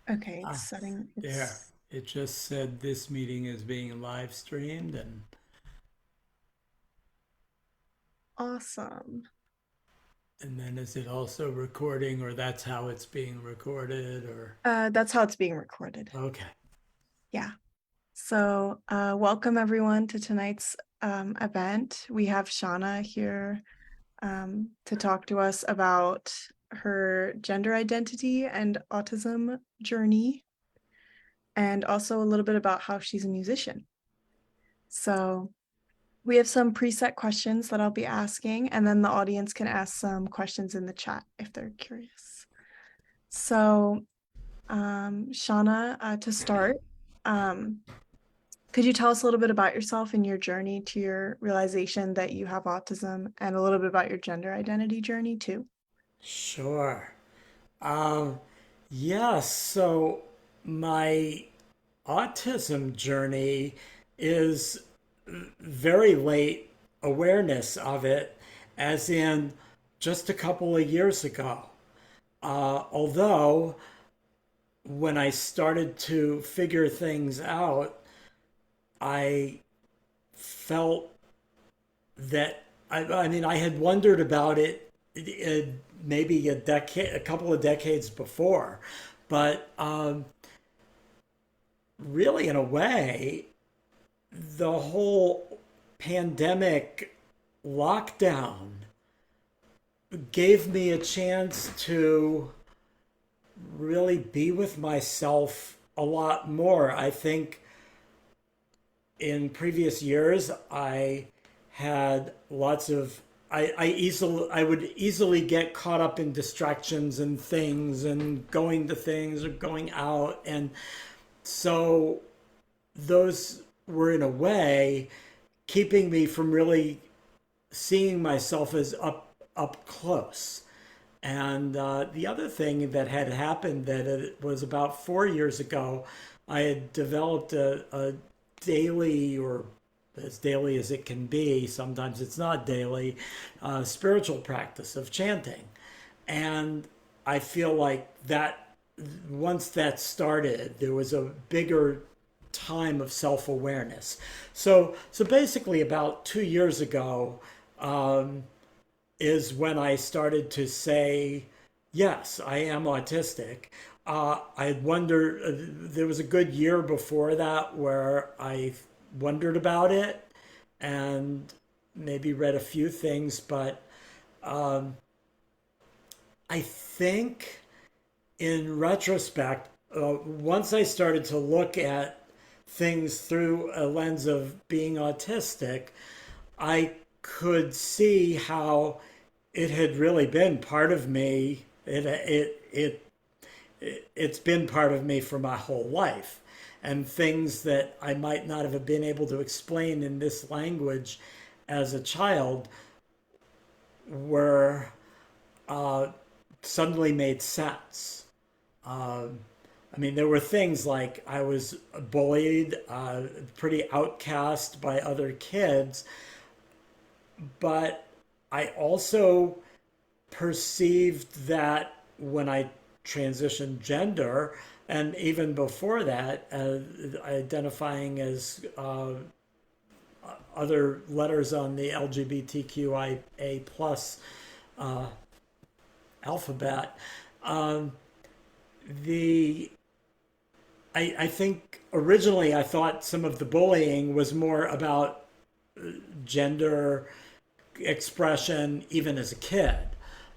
Okay, it's Ah, setting. there. It's It just said this meeting is being live streamed, awesome. and then is it also recording, or that's how it's being recorded, or That's how it's being recorded. okay. Yeah. So, welcome everyone to tonight's event. We have Shana here to talk to us about her gender identity and autism journey, and also a little bit about how she's a musician. So, we have some preset questions that I'll be asking, and then the audience can ask some questions in the chat if they're curious. So, Shauna, to start, um, could you tell us a little bit about yourself and your journey to your realization that you have autism and a little bit about your gender identity journey too? Sure. Um, yes, so my autism journey is very late awareness of it, as in just a couple of years ago. Although when I started to figure things out, I felt that I mean, I had wondered about it maybe a couple of decades before, but really, in a way, the whole pandemic lockdown gave me a chance to really be with myself a lot more. I think in previous years, I had lots of I would easily get caught up in distractions and things and going to things or going out, and so those were in a way keeping me from really seeing myself as up close. And the other thing that had happened that it was about 4 years ago, I had developed a daily, or as daily as it can be, sometimes it's not daily, spiritual practice of chanting. And I feel like that once that started, there was a bigger time of self-awareness. So basically about 2 years ago, is when I started to say, yes, I am autistic. I wondered, there was a good year before that where I wondered about it and maybe read a few things, but I think in retrospect, once I started to look at things through a lens of being autistic, I could see how it had really been part of me. It's been part of me for my whole life, and things that I might not have been able to explain in this language as a child were suddenly made sense. I mean, there were things like I was bullied, pretty outcast by other kids, but I also perceived that when I transitioned gender, and even before that, identifying as other letters on the LGBTQIA plus alphabet, the I think originally I thought some of the bullying was more about gender expression even as a kid.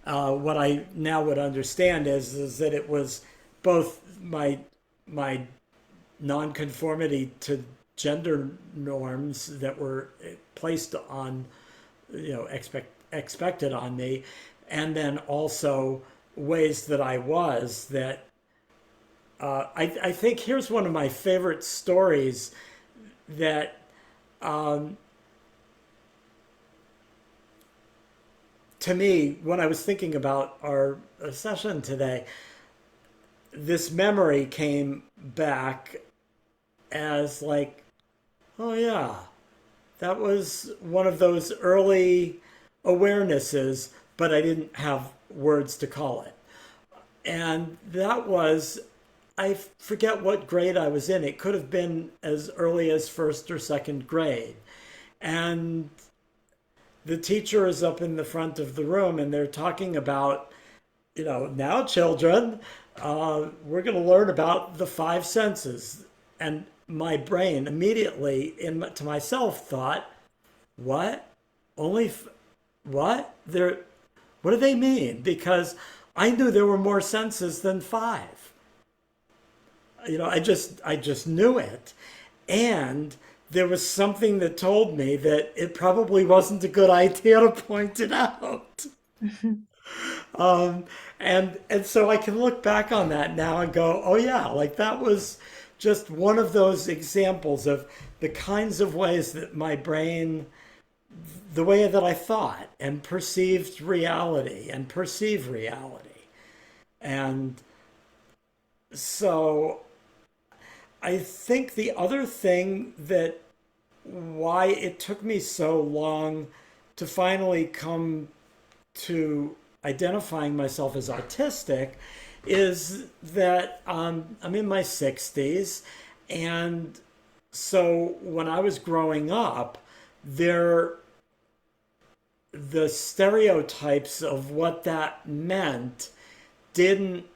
What I now would understand is that it was both my nonconformity to gender norms that were placed on expected on me, and then also ways that I was that I think here's one of my favorite stories that to me, when I was thinking about our session today, this memory came back as like, oh yeah, that was one of those early awarenesses, but I didn't have words to call it. And that was I forget what grade I was in. It could have been as early as first or second grade. And the teacher is up in the front of the room and they're talking about, now children, we're going to learn about the five senses. And my brain immediately, to myself, thought, what? Only, what? What do they mean? Because I knew there were more senses than five. I just knew it. And there was something that told me that it probably wasn't a good idea to point it out. Um, and so I can look back on that now and go, oh yeah, like that was just one of those examples of the kinds of ways that my brain, the way that I thought and perceived reality and perceive reality. And so I think the other thing that why it took me so long to finally come to identifying myself as autistic is that I'm in my 60s. And so when I was growing up, there the stereotypes of what that meant didn't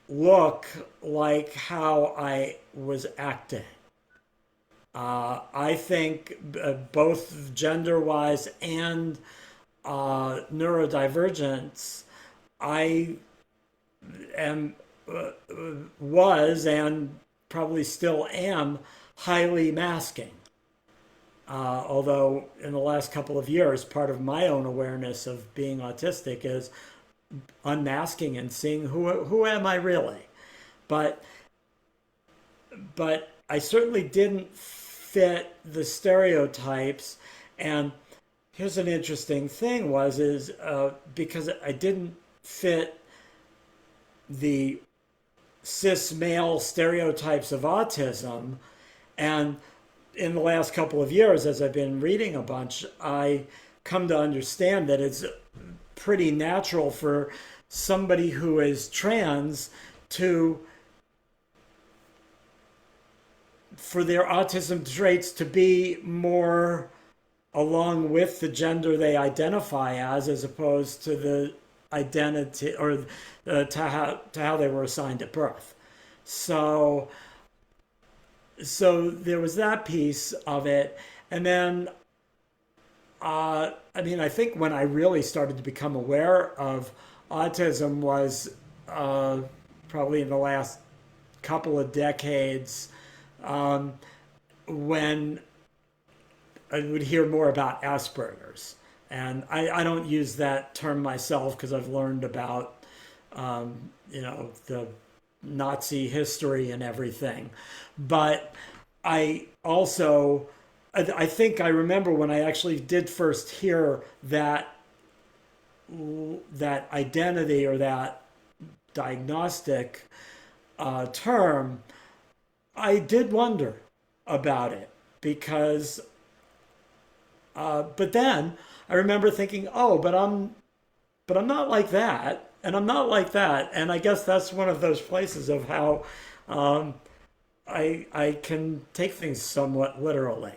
look like how I was acting. I think both gender wise and neurodivergence, I am, was, and probably still am highly masking. Although in the last couple of years, part of my own awareness of being autistic is unmasking and seeing who am I really. But I certainly didn't fit the stereotypes. And here's an interesting thing because I didn't fit the cis male stereotypes of autism, and in the last couple of years, as I've been reading a bunch, I come to understand that it's pretty natural for somebody who is trans to for their autism traits to be more along with the gender they identify as opposed to the identity or to how they were assigned at birth. So there was that piece of it, and then I mean, I think when I really started to become aware of autism was probably in the last couple of decades, um, when I would hear more about Asperger's. And I don't use that term myself because I've learned about, the Nazi history and everything. But I also, I think I remember when I actually did first hear that identity or that diagnostic term, I did wonder about it because, but then I remember thinking, oh, but I'm not like that, and I'm not like that, and I guess that's one of those places of how um, I can take things somewhat literally.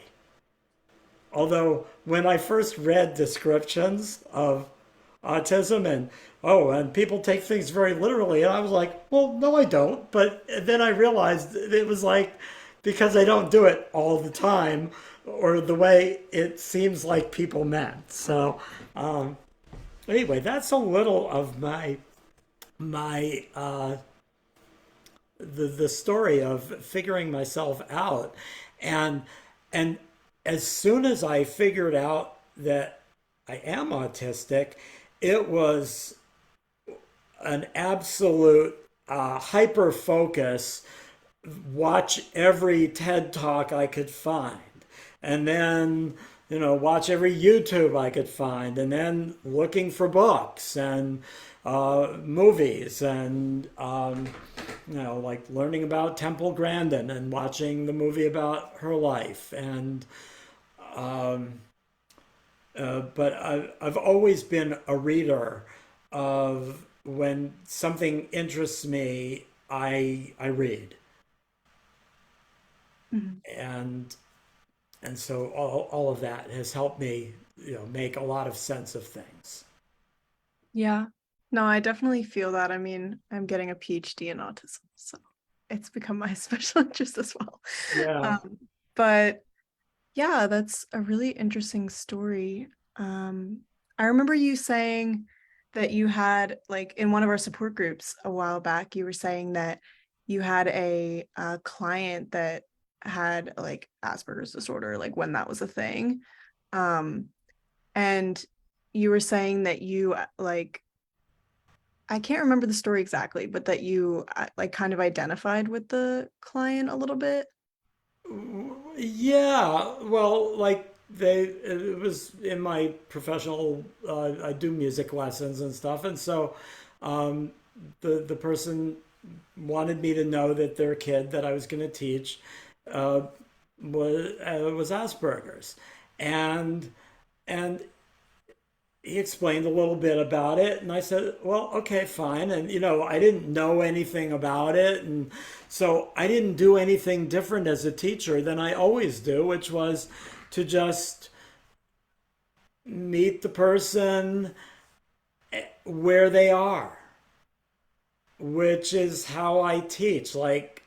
Although when I first read descriptions of autism and people take things very literally, and I was like, well, no, I don't. But then I realized it was like because I don't do it all the time or the way it seems like people meant. So anyway, that's a little of my the story of figuring myself out, and and as soon as I figured out that I am autistic, it was an absolute hyper focus. Watch every TED talk I could find, and then watch every YouTube I could find, and then looking for books and movies, and like learning about Temple Grandin and watching the movie about her life, and but I've always been a reader of when something interests me. I read, Mhm. and so all of that has helped me, make a lot of sense of things. Yeah. No, I definitely feel that. I mean, I'm getting a PhD in autism, so it's become my special interest as well. Yeah. Um, but yeah, that's a really interesting story. I remember you saying that you had, like, in one of our support groups a while back, you were saying that you had a client that had like Asperger's disorder, like when that was a thing. Um, and you were saying that you like I can't remember the story exactly, but that you like kind of identified with the client a little bit. Yeah, well, like it was in my professional, I do music lessons and stuff, and so um, the person wanted me to know that their kid that I was going to teach uh, was Asperger's, and and he explained a little bit about it, and I said, well, okay, fine. And I didn't know anything about it, and so I didn't do anything different as a teacher than I always do, which was to just meet the person where they are, which is how I teach. Like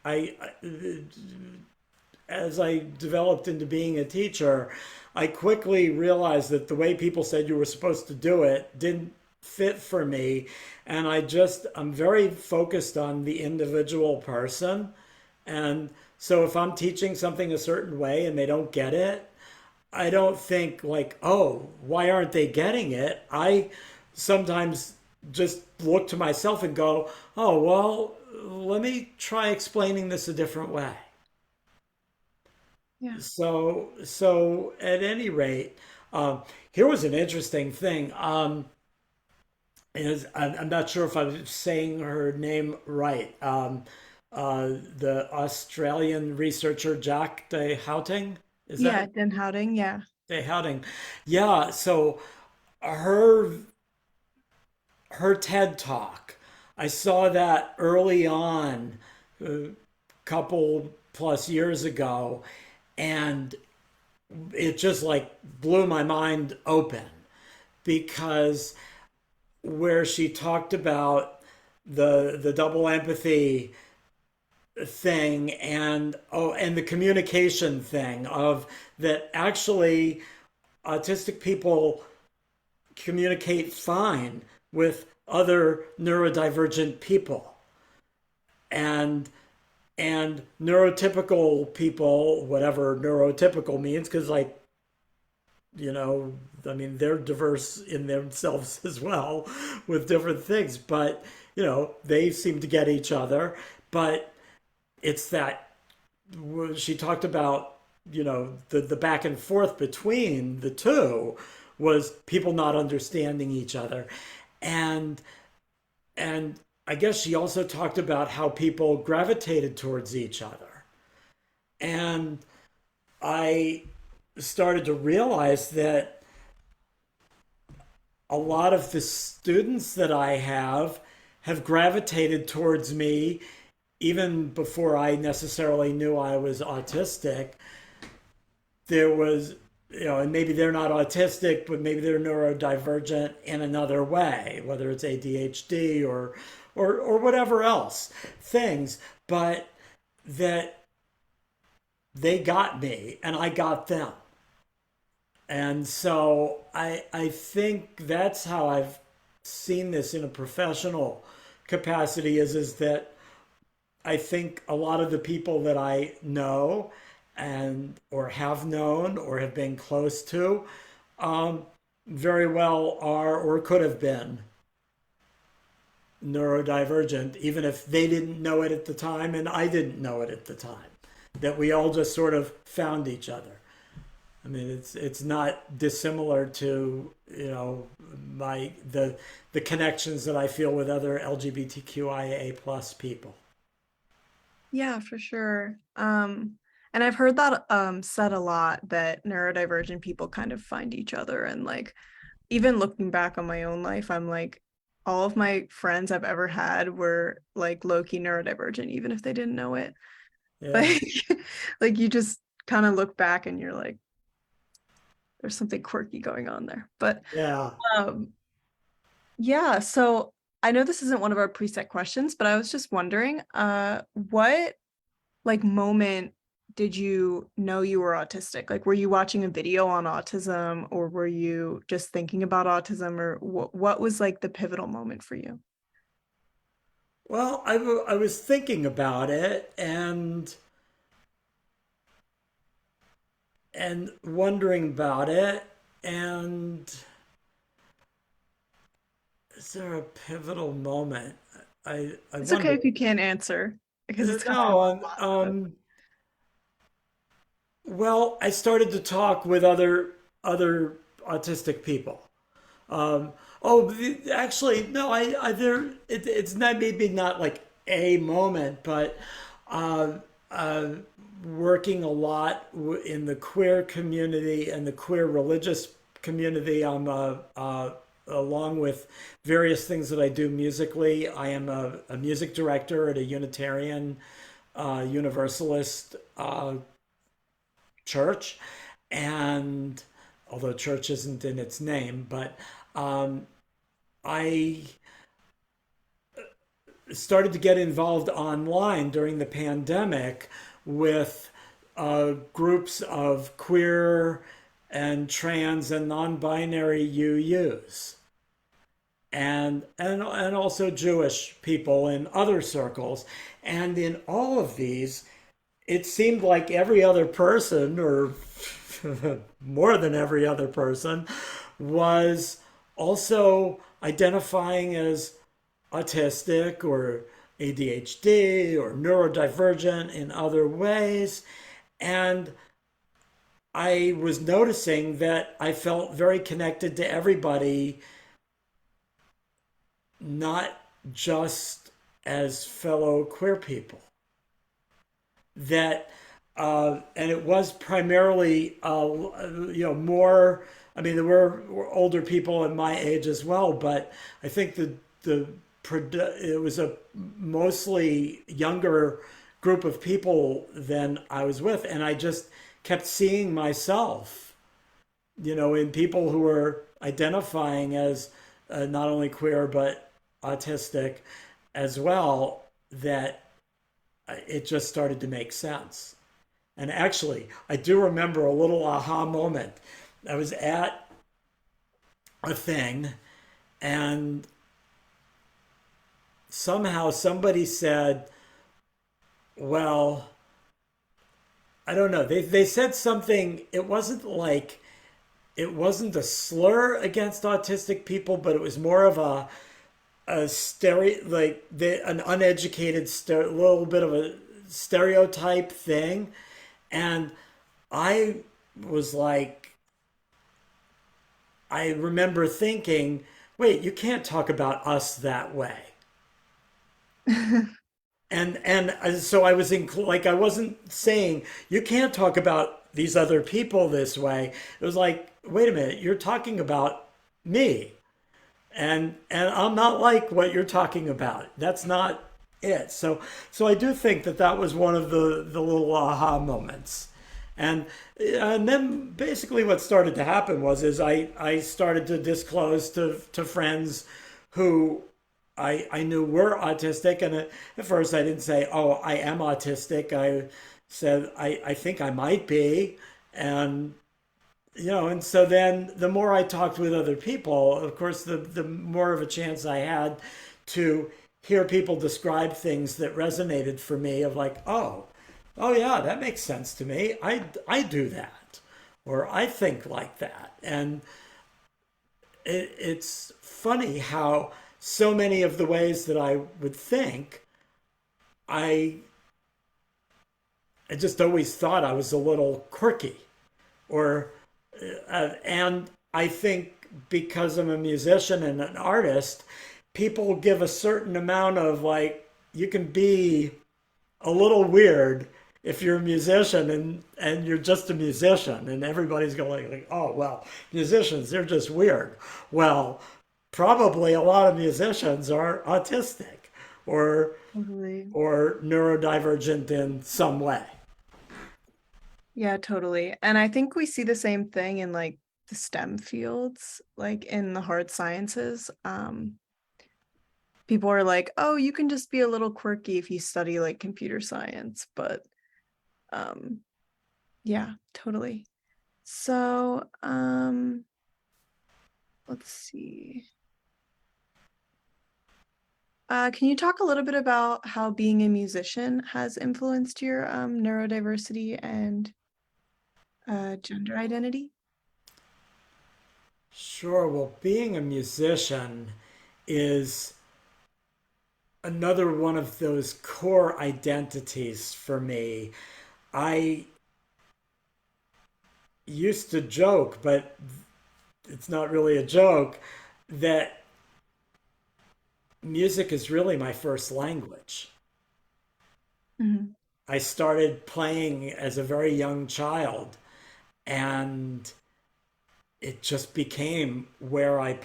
as I developed into being a teacher, I quickly realized that the way people said you were supposed to do it didn't fit for me. And I'm very focused on the individual person. And so if I'm teaching something a certain way and they don't get it, I don't think like, oh, why aren't they getting it? I sometimes just look to myself and go, oh, well, let me try explaining this a different way. Yeah. So at any rate, here was an interesting thing. I'm not sure if I'm saying her name right. The Australian researcher Jack de Houting, is Yeah, that Den Houding, yeah. de Houting? Yeah. So her her TED talk, I saw that early on, a couple plus years ago, and it just like blew my mind open because where she talked about the double empathy thing and the communication thing of that actually autistic people communicate fine with other neurodivergent people and neurotypical people, whatever neurotypical means, because like you know, I mean, they're diverse in themselves as well with different things, but, they seem to get each other. But it's that she talked about, the back and forth between the two was people not understanding each other. And, and I guess she also talked about how people gravitated towards each other. And I started to realize that a lot of the students that I have gravitated towards me even before I necessarily knew I was autistic. There was, and maybe they're not autistic, but maybe they're neurodivergent in another way, whether it's ADHD or whatever else things, but that they got me and I got them. And so I think that's how I've seen this in a professional capacity is that I think a lot of the people that I know and or have known or have been close to um, very well are or could have been neurodivergent, even if they didn't know it at the time and I didn't know it at the time. That we all just sort of found each other. I mean, it's not dissimilar to my the connections that I feel with other LGBTQIA plus people. Yeah, for sure. And I've heard that said a lot that neurodivergent people kind of find each other and like even looking back on my own life, I'm like all of my friends I've ever had were like low-key neurodivergent, even if they didn't know it. Yeah. Like, like you just kind of look back and you're like, there's something quirky going on there. But Yeah. um, yeah, so I know this isn't one of our preset questions, but I was just wondering, what like moment did you know you were autistic? Like, were you watching a video on autism, or were you just thinking about autism, or what was like the pivotal moment for you? Well, I was thinking about it and wondering about it, and is there a pivotal moment? I It's okay wonder. if you can't answer because it's happened No, a lot, but well, I started to talk with other autistic people. Um, actually, no, I there. It's not maybe not like a moment, but uh, uh, working a lot in the queer community and the queer religious community. Along with various things that I do musically. I am a music director at a Unitarian Universalist church, and although church isn't in its name, but um, I started to get involved online during the pandemic with groups of queer and trans and non-binary UUs. And also Jewish people in other circles. And in all of these, it seemed like every other person, or more than every other person, was also identifying as autistic or ADHD or neurodivergent in other ways. And I was noticing that I felt very connected to everybody, not just as fellow queer people. That and it was primarily more. I mean, there were older people in my age as well, but I think the it was a mostly younger group of people than I was with, and I just kept seeing myself, in people who were identifying as not only queer but autistic as well. That it just started to make sense. And actually, I do remember a little aha moment. I was at a thing, and somehow somebody said, well, I don't know. They said something, it wasn't a slur against autistic people, but it was more of a stereo, an uneducated, little bit of a stereotype thing. And I was like, I remember thinking, wait, you can't talk about us that way. And so I was like, I wasn't saying you can't talk about these other people this way. It was like, wait a minute, you're talking about me, and I'm not like what you're talking about. That's not it. So I do think that that was one of the little aha moments. And then basically what started to happen is I started to disclose to friends who I knew were autistic. And at first I didn't say, oh, I am autistic. I said, I think I might be. And, and so then the more I talked with other people, of course, the more of a chance I had to hear people describe things that resonated for me of like, oh yeah, that makes sense to me. I do that, or I think like that. And it's funny how so many of the ways that I would think, I I just always thought I was a little quirky, or and I think because I'm a musician and an artist, people give a certain amount of like you can be a little weird if you're a musician and you're just a musician, and everybody's going like, oh well, musicians, they're just weird. Well, probably a lot of musicians are autistic or Totally. or neurodivergent in some way. Yeah, totally. And I think we see the same thing in like the STEM fields, like in the hard sciences. People are like, "Oh, you can just be a little quirky if you study like computer science." But um yeah, totally. So, let's see. Can you talk a little bit about how being a musician has influenced your neurodiversity and gender identity? Sure, well, being a musician is another one of those core identities for me. I used to joke, but it's not really a joke, that music is really my first language. Mhm. I started playing as a very young child, and it just became where I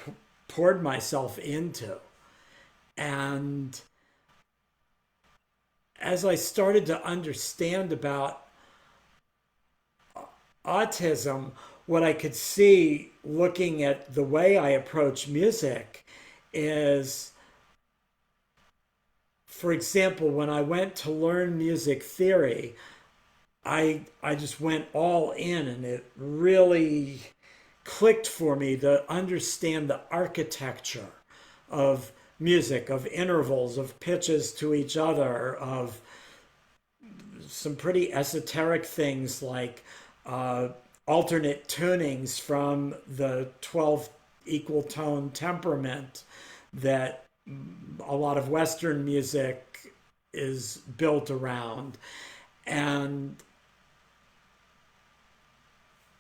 poured myself into. And as I started to understand about autism, what I could see looking at the way I approach music is, for example, when I went to learn music theory, I just went all in, and it really clicked for me to understand the architecture of music, of intervals, of pitches to each other, of some pretty esoteric things like uh, alternate tunings from the 12 equal tone temperament that a lot of Western music is built around. And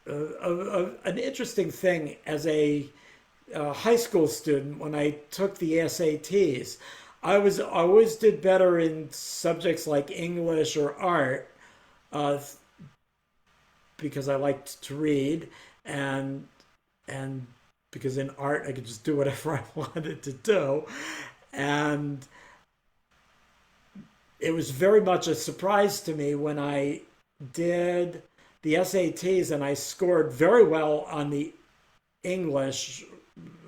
an interesting thing as a high school student, when I took the SATs, I always did better in subjects like English or art, uh, because I liked to read, and and because in art I could just do whatever I wanted to do. And it was very much a surprise to me when I did the SATs and I scored very well on the English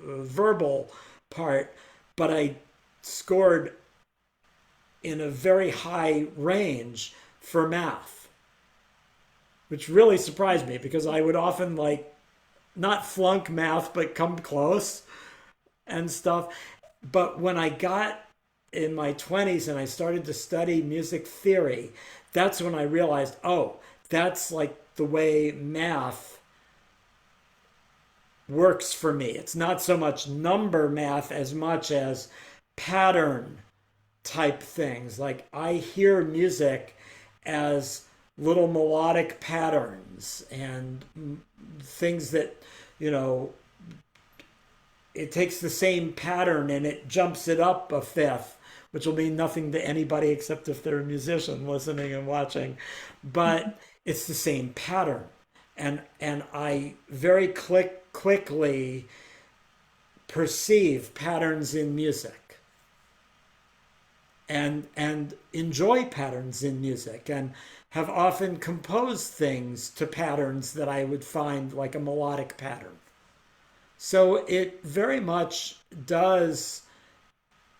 verbal part, but I scored in a very high range for math, which really surprised me because I would often like not flunk math, but come close and stuff. But when I got in my 20s and I started to study music theory, that's when I realized, oh, that's like the way math works for me. It's not so much number math as much as pattern type things. Like I hear music as little melodic patterns and things that, you know, it takes the same pattern and it jumps it up a fifth, which will mean nothing to anybody except if they're a musician listening and watching. But it's the same pattern. And I very quickly perceive patterns in music and enjoy patterns in music and have often composed things to patterns that I would find like a melodic pattern. So it very much does.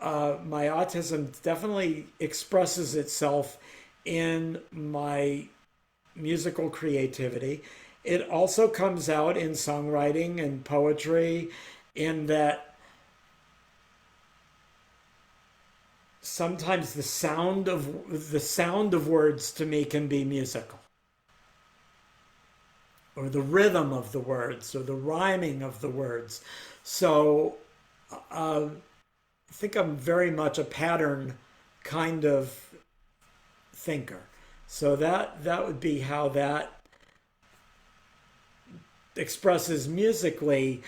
My autism definitely expresses itself in my musical creativity. It also comes out in songwriting and poetry, in that sometimes the sound of words to me can be musical, or the rhythm of the words, or the rhyming of the words. So I think I'm very much a pattern kind of thinker. So that would be how that expresses musically.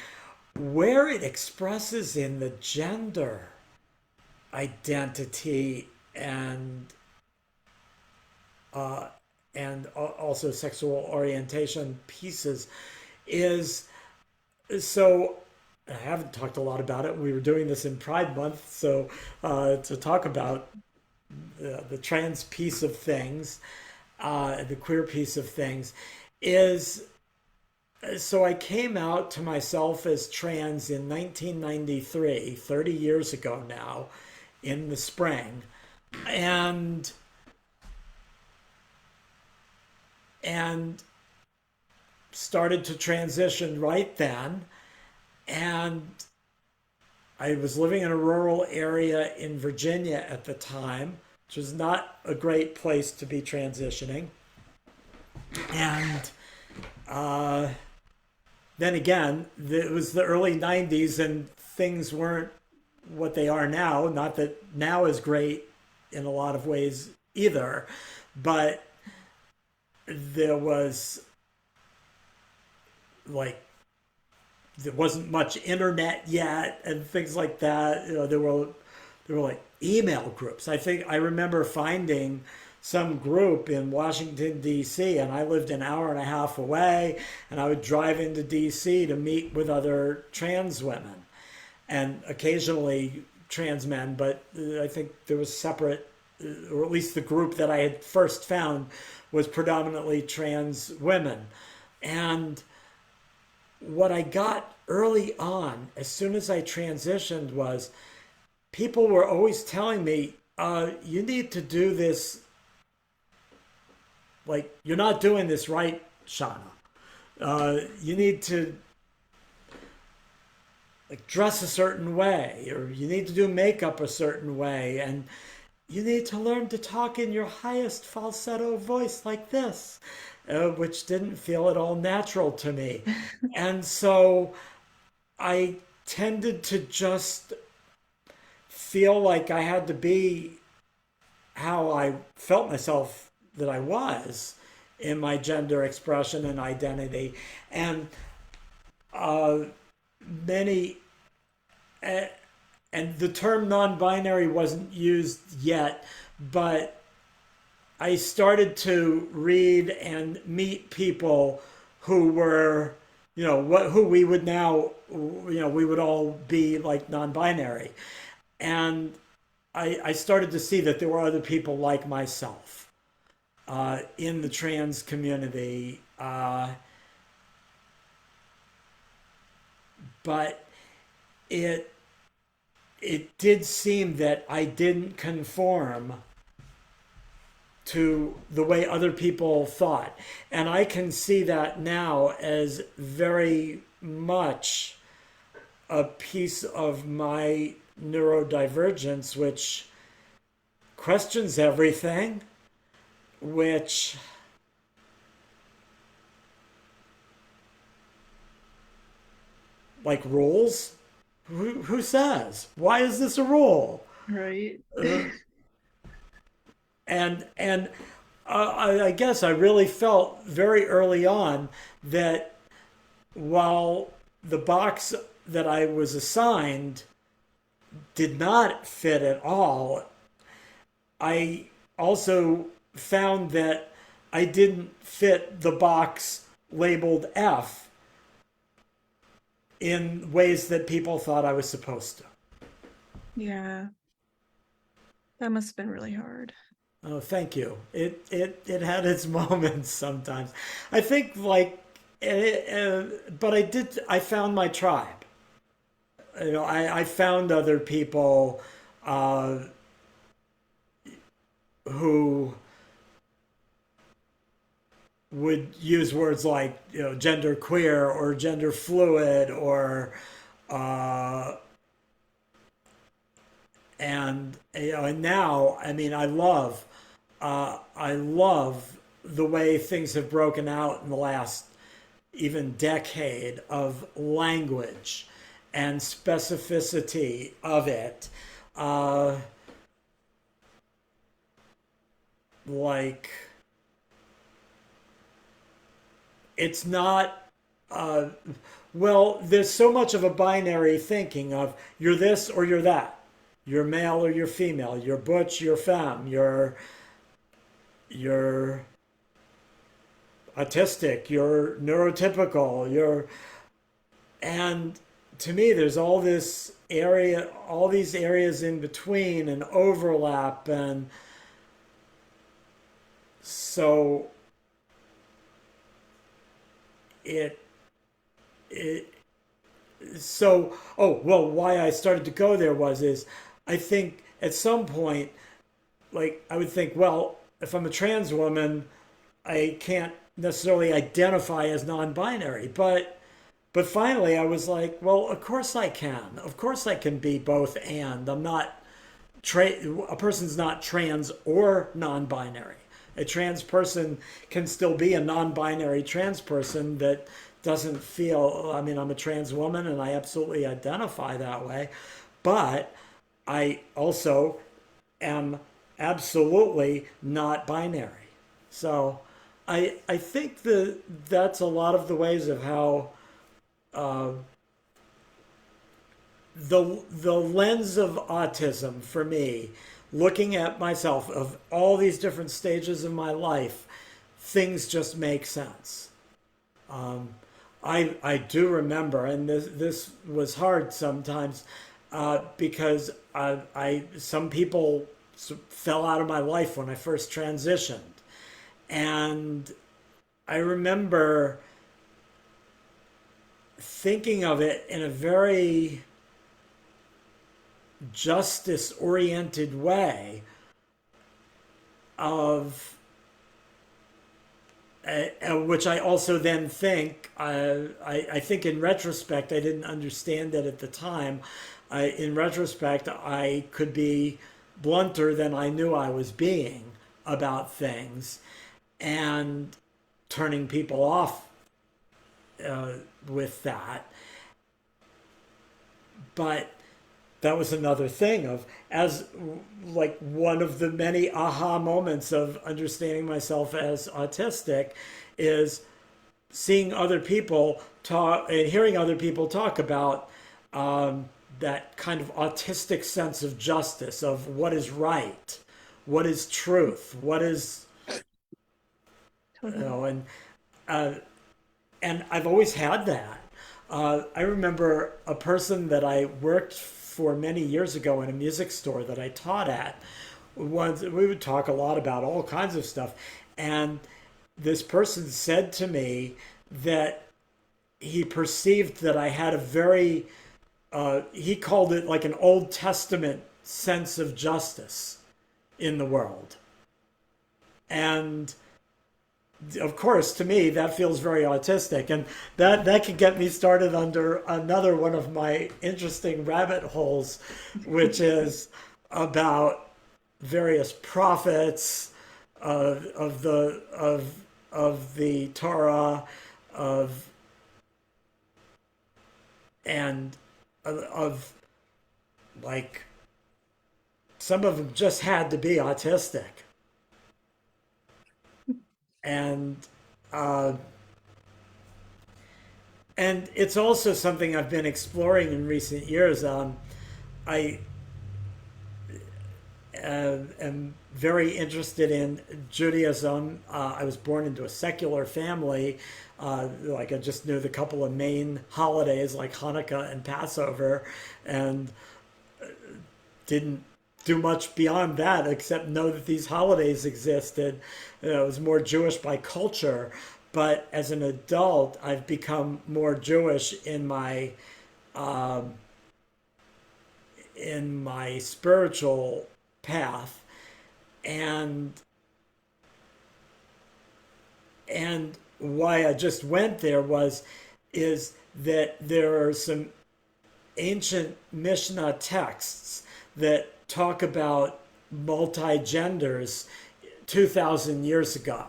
Where it expresses in the gender identity uh, and also sexual orientation pieces is, so I haven't talked a lot about it. We were doing this in Pride Month, so to talk about the trans piece of things, the queer piece of things, is so I came out to myself as trans in 1993, 30 years ago now, in the spring, and and started to transition right then. And I was living in a rural area in Virginia at the time, which was not a great place to be transitioning. And uh, then again, it was the early 90s and things weren't what they are now. Not that now is great in a lot of ways either, but there was like there wasn't much internet yet and things like that. There were like email groups. I think I remember finding some group in Washington D.C. and I lived an hour and a half away, and I would drive into D.C. to meet with other trans women and occasionally trans men, but I think there was separate, or at least the group that I had first found was predominantly trans women. And what I got early on, as soon as I transitioned, was people were always telling me, you need to do this, like, you're not doing this right, Shana. You need to like dress a certain way, or you need to do makeup a certain way, and you need to learn to talk in your highest falsetto voice like this, which didn't feel at all natural to me. And so I tended to just feel like I had to be how I felt myself that I was in my gender expression and identity. And uh, many, uh, and the term non binary wasn't used yet, but I started to read and meet people who were, who we would now, we would all be like non binary. And I started to see that there were other people like myself in the trans community. But it it did seem that I didn't conform to the way other people thought. And I can see that now as very much a piece of my neurodivergence, which questions everything, which like rules. Who says? Why is this a rule? Right. And I guess I really felt very early on that while the box that I was assigned did not fit at all, I also found that I didn't fit the box labeled F in ways that people thought I was supposed to. Yeah, that must have been really hard. Oh, thank you. It had its moments sometimes. I think like, but I found my tribe. I found other people uh, who would use words like gender queer or gender fluid or uh, and now I mean I love the way things have broken out in the last even decade of language and specificity of it. Uh, like it's not uh, well, there's so much of a binary thinking of you're this or you're that. You're male or you're female. You're butch, you're femme. You're autistic. You're neurotypical. And to me, there's all this area, all these areas in between and overlap, and so it it so oh well, why I started to go there was is I think at some point, like I would think, well, if I'm a trans woman, I can't necessarily identify as non-binary, but finally I was like, well, of course I can. Of course I can be both and. I'm not a person's not trans or non-binary. A trans person can still be a non-binary trans person that doesn't feel, I mean, I'm a trans woman and I absolutely identify that way, but I also am absolutely not binary. So I think that that's a lot of the ways of how uh, the lens of autism for me, looking at myself of all these different stages of my life, things just make sense. I do remember, and this was hard sometimes because some people fell out of my life when I first transitioned, and I remember thinking of it in a very justice oriented way of which I also then think I think in retrospect I didn't understand it at the time. In retrospect, I could be blunter than I knew I was being about things, and turning people off uh, with that. But that was another thing of as like one of the many aha moments of understanding myself as autistic is seeing other people talk and hearing other people talk about that kind of autistic sense of justice of what is right, what is truth, what is Totally. uh, and I've always had that. I remember a person that I worked for many years ago in a music store that I taught at. Once we would talk a lot about all kinds of stuff, and this person said to me that he perceived that I had a very he called it like an Old Testament sense of justice in the world, and of course, to me, that feels very autistic, and that could get me started under another one of my interesting rabbit holes, which is about various prophets of the Torah, of and of like some of them just had to be autistic, and uh, and it's also something I've been exploring in recent years. I am very interested in Judaism. I was born into a secular family. Like I just knew the couple of main holidays like Hanukkah and Passover, and didn't do much beyond that except know that these holidays existed. I was more Jewish by culture, but as an adult, I've become more Jewish in my spiritual path, and and why I just went there was is that there are some ancient Mishnah texts that talk about multi genders 2,000 years ago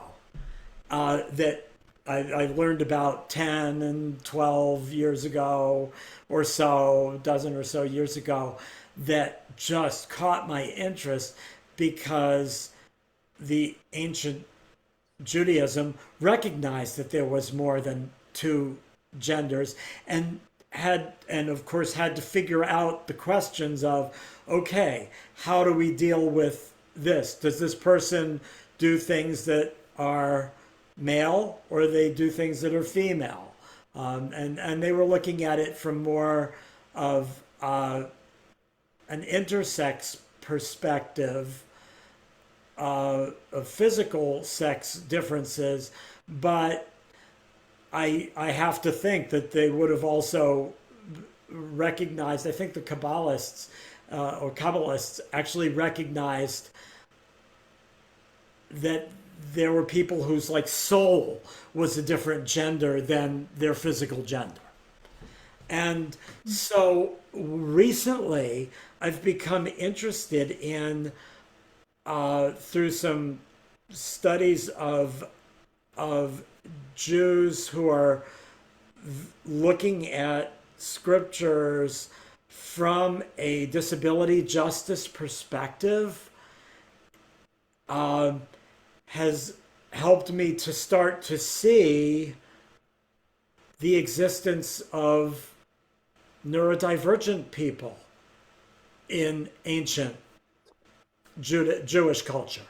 that I learned about 10 and 12 years ago or so, a dozen or so years ago, that just caught my interest because the ancient Judaism recognized that there was more than two genders, and and of course had to figure out the questions of, okay, how do we deal with this? Does this person do things that are male or they do things that are female? And they were looking at it from more of an intersex perspective of physical sex differences, but I have to think that they would have also recognized. I think the Kabbalists actually recognized that there were people whose like soul was a different gender than their physical gender. And so recently, I've become interested in through some studies of Jews who are looking at scriptures from a disability justice perspective, um, has helped me to start to see the existence of neurodivergent people in ancient Jewish culture,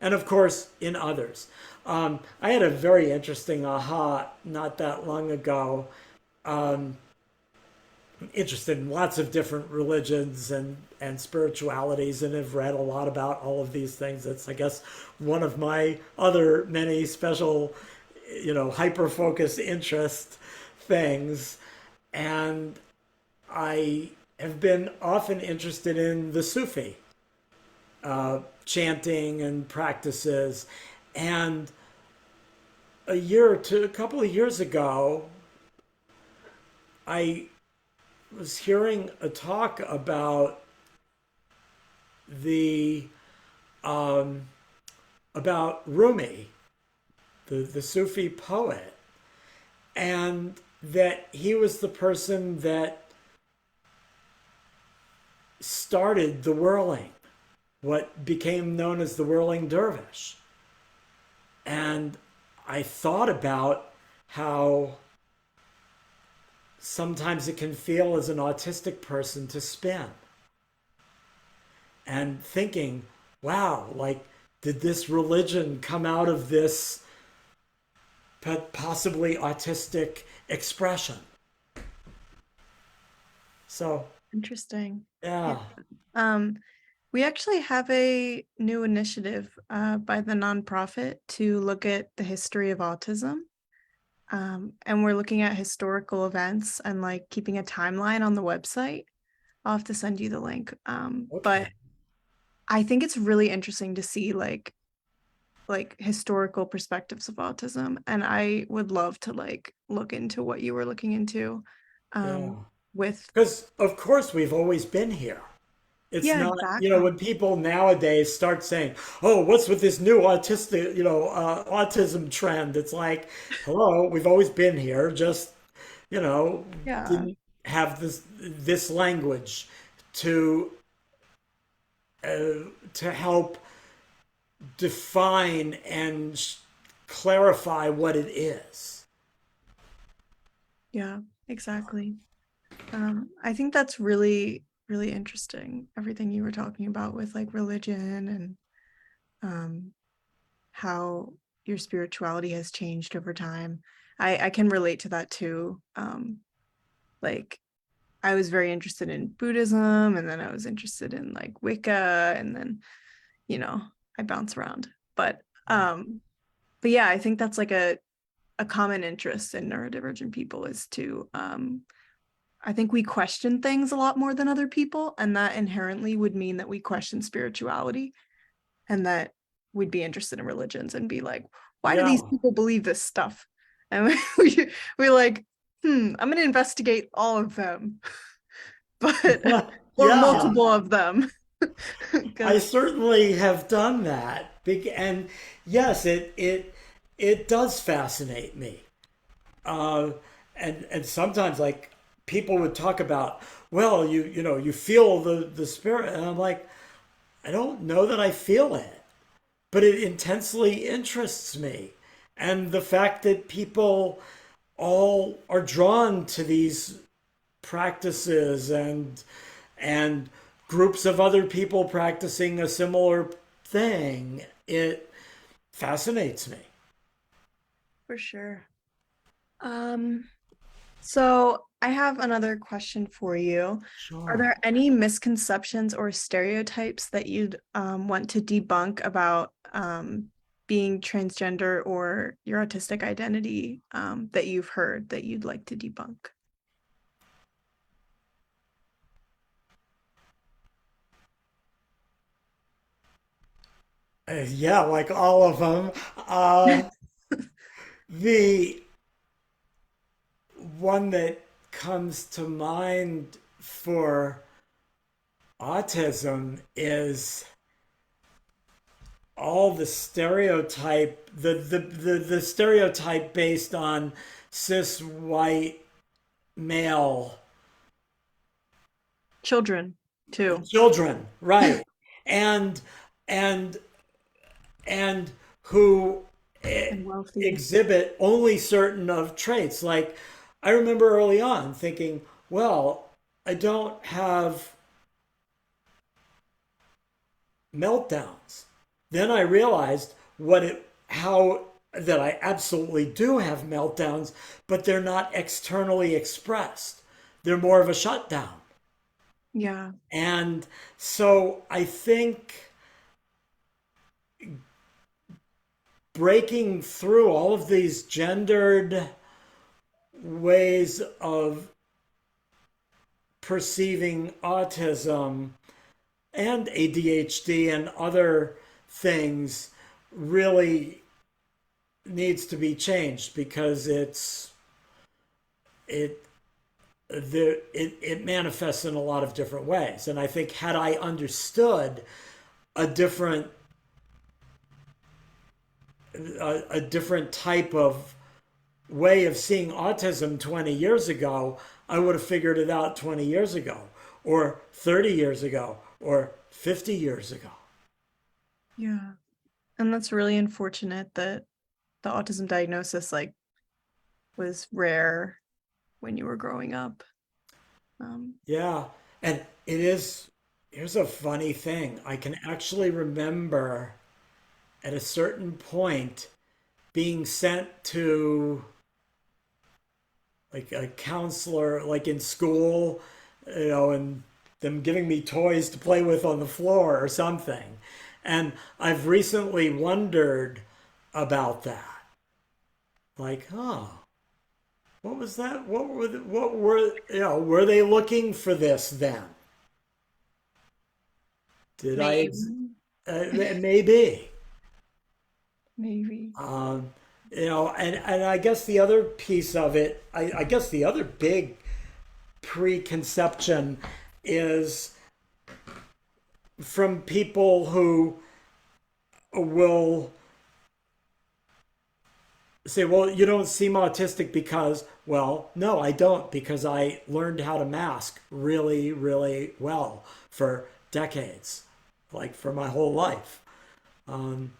and of course in others. I had a very interesting aha not that long ago. Um, Interested in lots of different religions and spiritualities, and have read a lot about all of these things. That's, I guess, one of my other many special, hyper focused interest things. And I have been often interested in the Sufi chanting and practices. And a couple of years ago, I was hearing a talk the um, about Rumi, the Sufi poet, and that he was the person that started the whirling, what became known as the whirling dervish. And I thought about how sometimes it can feel as an autistic person to spin, and thinking, wow, like, did this religion come out of this possibly autistic expression? So, Interesting. Yeah. yeah. Um, we actually have a new initiative by the nonprofit to look at the history of autism. And we're looking at historical events and like keeping a timeline on the website. I'll have to send you the link. Okay. But I think it's really interesting to see like historical perspectives of autism, and I would love to like look into what you were looking into Yeah. with Because, of course, we've always been here. It's yeah, not, exactly. when people nowadays start saying, oh, what's with this new autistic, autism trend? It's like, hello, we've always been here, just, you know, Yeah. didn't have this language to to help define and clarify what it is. Yeah, exactly. I think that's really, really interesting, everything you were talking about with like religion and um, how your spirituality has changed over time. I can relate to that too. Like I was very interested in Buddhism, and then I was interested in like Wicca, and then, you know, I bounce around. But yeah, I think that's like a common interest in neurodivergent people is to I think we question things a lot more than other people, and that inherently would mean that we question spirituality, and that we'd be interested in religions and be like, why do these Yeah. people believe this stuff? And we're like, I'm gonna investigate all of them, but or Yeah. multiple of them. I Because certainly have done that. And yes, it does fascinate me. Uh, and sometimes, like, people would talk about, well, you feel the spirit, and I'm like, I don't know that I feel it, but it intensely interests me. And the fact that people all are drawn to these practices, and groups of other people practicing a similar thing, it fascinates me. for sure. Um, So I have another question for you. Are Sure. there any misconceptions or stereotypes that you'd want to debunk about being transgender or your autistic identity that you've heard that you'd like to debunk? Yeah, like all of them. The one that comes to mind for autism is all the stereotype, the stereotype based on cis white male Children, too, children, right? And and and who and wealthy. exhibit only certain of traits. Like I remember early on thinking, well, I don't have meltdowns. Then I realized what it how that I absolutely do have meltdowns, but they're not externally expressed. They're more of a shutdown. Yeah, And so I think breaking through all of these gendered ways of perceiving autism and ADHD and other things really needs to be changed because it it manifests in a lot of different ways. And I think had I understood a different a different type of way of seeing autism 20 years ago, I would have figured it out 20 years ago, or 30 years ago, or 50 years ago. yeah. And that's really unfortunate that the autism diagnosis was rare when you were growing up. Um, Yeah. And it is, here's a funny thing. I can actually remember at a certain point being sent to like a counselor, like in school, and them giving me toys to play with on the floor or something. And I've recently wondered about that. Like, oh, what was that? What were, were they looking for this then? Did I, maybe, maybe. maybe. Um, and I guess the other piece of it, I guess the other big preconception is from people who will say, well, you don't seem autistic because, well, no, I don't, because I learned how to mask really, really well for decades, like for my whole life. Um,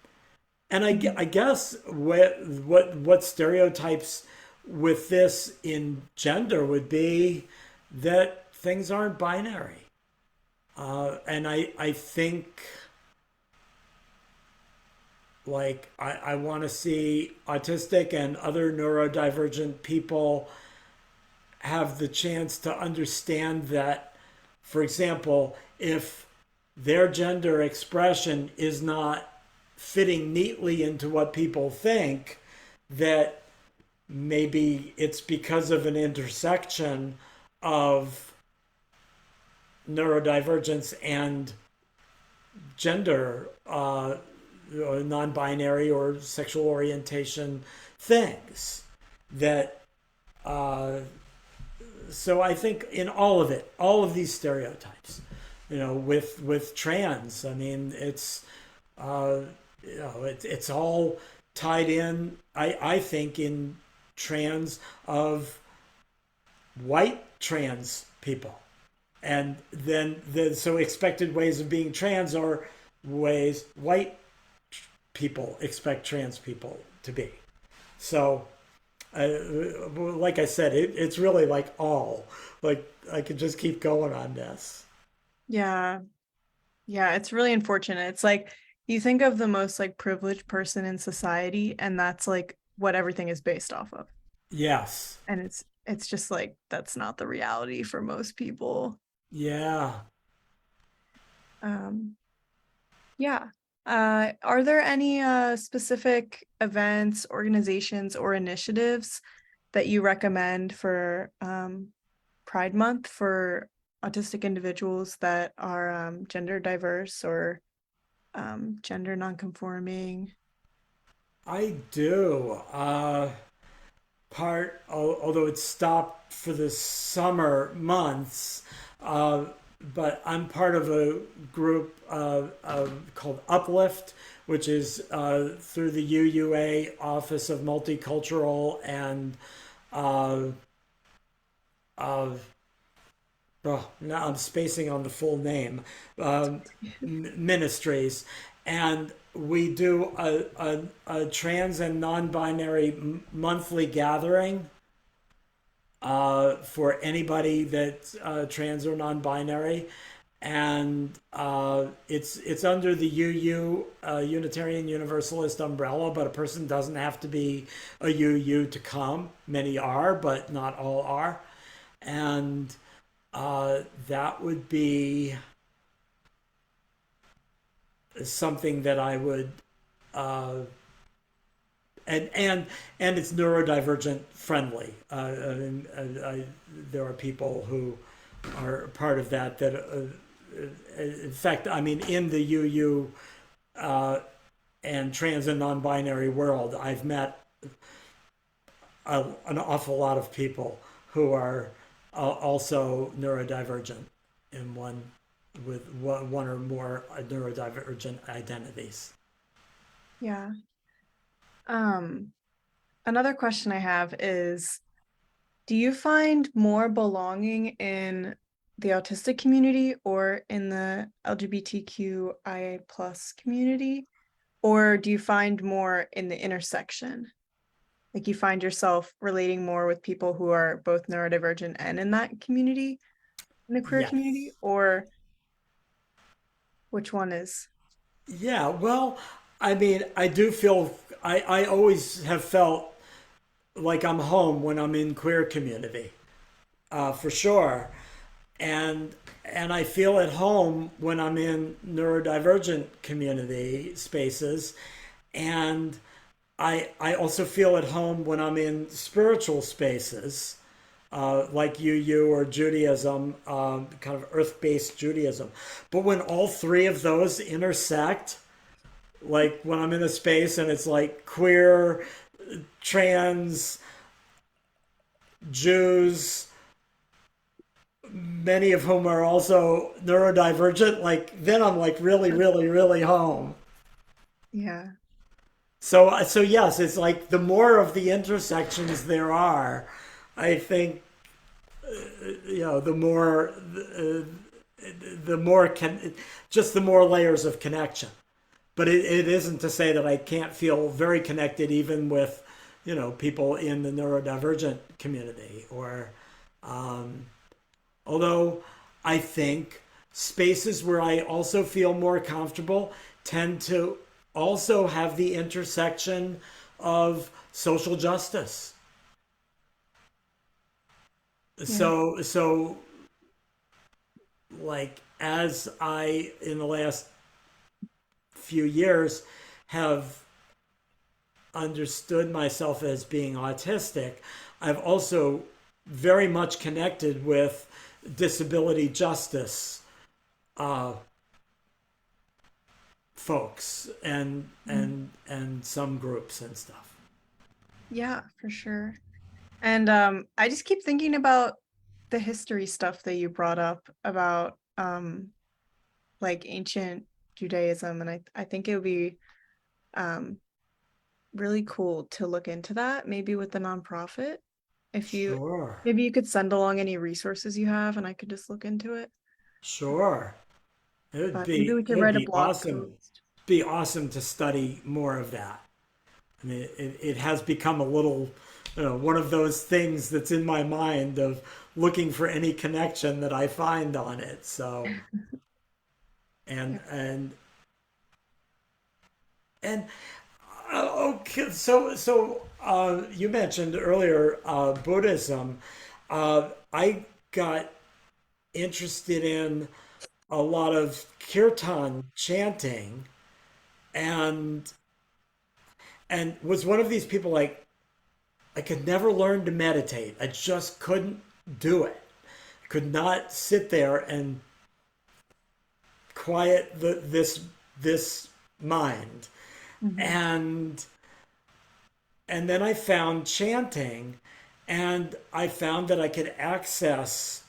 and I Mhm. guess what stereotypes with this in gender would be that things aren't binary. And I think like I want to see autistic and other neurodivergent people have the chance to understand that, for example, if their gender expression is not fitting neatly into what people think, that maybe it's because of an intersection of neurodivergence and gender, non-binary or sexual orientation things. That so I think in all of it, all of these stereotypes, with trans, I mean, uh, it's all tied in. I think in trans of white trans people. And then so expected ways of being trans are ways white people expect trans people to be. So, like I said, it's really like all. Like I could just keep going on this. Yeah, yeah, it's really unfortunate. It's like you think of the most like privileged person in society, and that's like what everything is based off of. Yes. And it's just like that's not the reality for most people. Yeah. Um, yeah. Are there any specific events, organizations, or initiatives that you recommend for Pride Month for autistic individuals that are gender diverse or gender nonconforming? I do. Although it stopped for the summer months, uh, but I'm part of a group called Uplift, which is through the UUA Office of Multicultural and uh, of oh, now I'm spacing on the full name, um, ministries, and we do a trans and non-binary monthly gathering for anybody that's trans or non-binary, and it's under the Unitarian Universalist umbrella, but a person doesn't have to be a UU to come. Many are, but not all are, and that would be something that I would uh, and it's neurodivergent friendly. There are people who are part of that. In fact, I mean, in the UU and trans and non-binary world, I've met an awful lot of people who are also neurodivergent in one with one or more neurodivergent identities. Yeah. Um, Another question I have is, do you find more belonging in the autistic community or in the LGBTQIA plus community? Or do you find more in the intersection? Like you find yourself relating more with people who are both neurodivergent and in that community, in the queer community, Yes. or which one is? Yeah, well, I mean, I do feel I always have felt like I'm home when I'm in queer community, for sure, and and I feel at home when I'm in neurodivergent community spaces, and I also feel at home when I'm in spiritual spaces, like UU or Judaism, kind of earth-based Judaism. But when all three of those intersect, like when I'm in a space and it's like queer, trans, Jews, many of whom are also neurodivergent, like then I'm like really, really, really home. Yeah. So yes, it's like the more of the intersections there are, I think the more the more can just the more layers of connection. But it isn't to say that I can't feel very connected even with people in the neurodivergent community or although I think spaces where I also feel more comfortable tend to also have the intersection of social justice. Yeah. So like as I in the last few years have understood myself as being autistic, I've also very much connected with disability justice uh, folks Mm. and some groups and stuff. Yeah, for sure. And I just keep thinking about the history stuff that you brought up about like ancient Judaism, and I think it would be um really cool to look into that, maybe with the nonprofit. If you Sure, maybe you could send along any resources you have and I could just look into it. sure. But maybe we It could would write a be blog awesome. post. Be awesome to study more of that. I mean, it has become a little, one of those things that's in my mind of looking for any connection that I find on it. So, Yeah. and and and Okay, so you mentioned earlier Buddhism. I got interested in a lot of kirtan chanting, and was one of these people like I could never learn to meditate. I just couldn't do it. Could not sit there and quiet this mind. Mhm. And then I found chanting, and I found that I could access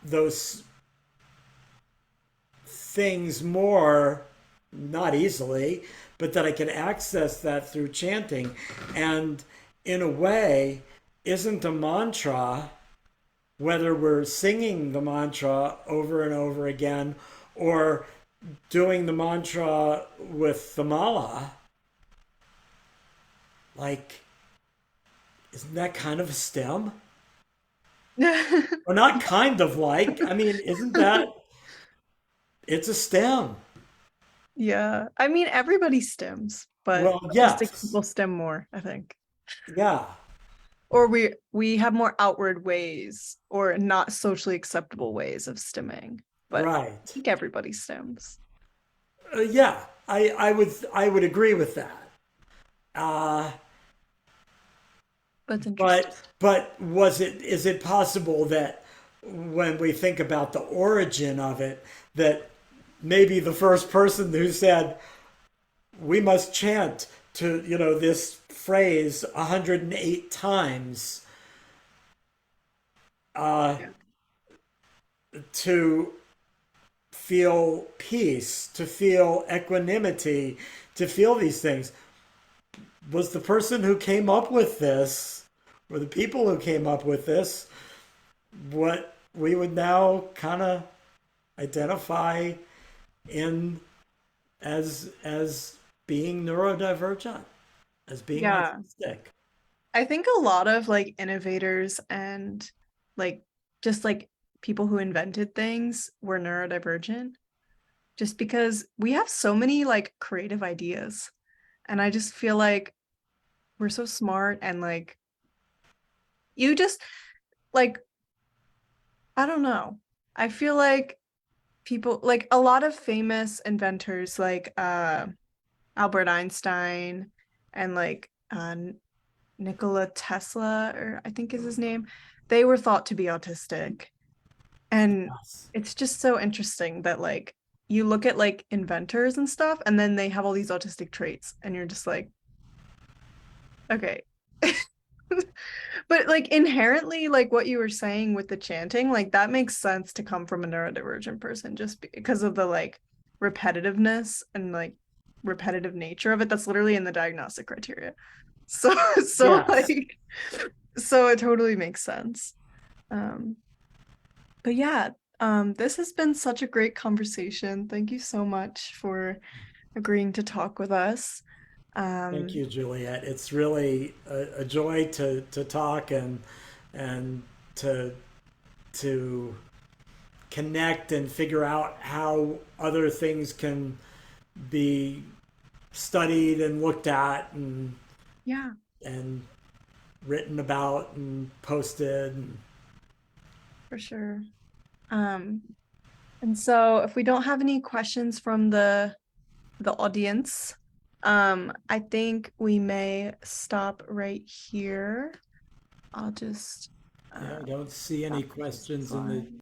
those things more, not easily, but that I could access that through chanting. And in a way, isn't a mantra, whether we're singing the mantra over and over again or doing the mantra with the mala, like, isn't that kind of a stem? Or not kind of like, I mean, isn't that, it's a stem. Yeah. I mean, everybody stims, but Well, autistic yes. people stim more, I think. Yeah, Or we have more outward ways or not socially acceptable ways of stimming. But I right. think everybody stims. Yeah, I would agree with that. Uh, That's interesting. but is it possible that when we think about the origin of it, that maybe the first person who said we must chant to this phrase 108 times uh, Yeah. to feel peace, to feel equanimity, to feel these things was the person who came up with this, or the people who came up with this, what we would now kind of identify in as being neurodivergent, as being Yeah. autistic. I think a lot of like innovators and like just like people who invented things were neurodivergent just because we have so many like creative ideas. And I just feel like we're so smart and like you just like I don't know. I feel like people like a lot of famous inventors like Albert Einstein and like Nikola Tesla or I think is his name, they were thought to be autistic. And Yes. it's just so interesting that like you look at like inventors and stuff and then they have all these autistic traits and you're just like, okay. But like inherently, like what you were saying with the chanting, like that makes sense to come from a neurodivergent person just because of the like repetitiveness and like repetitive nature of it. That's literally in the diagnostic criteria. So so Yes. like so it totally makes sense. Um but yeah, this has been such a great conversation. Thank you so much for agreeing to talk with us. Thank Um you, Juliet. It's really a joy to talk and to to connect and figure out how other things can be studied and looked at yeah, and written about and posted. for sure. Um And so if we don't have any questions from the audience, I think we may stop right here. I'll just Yeah, I don't see any stop this questions in the slide.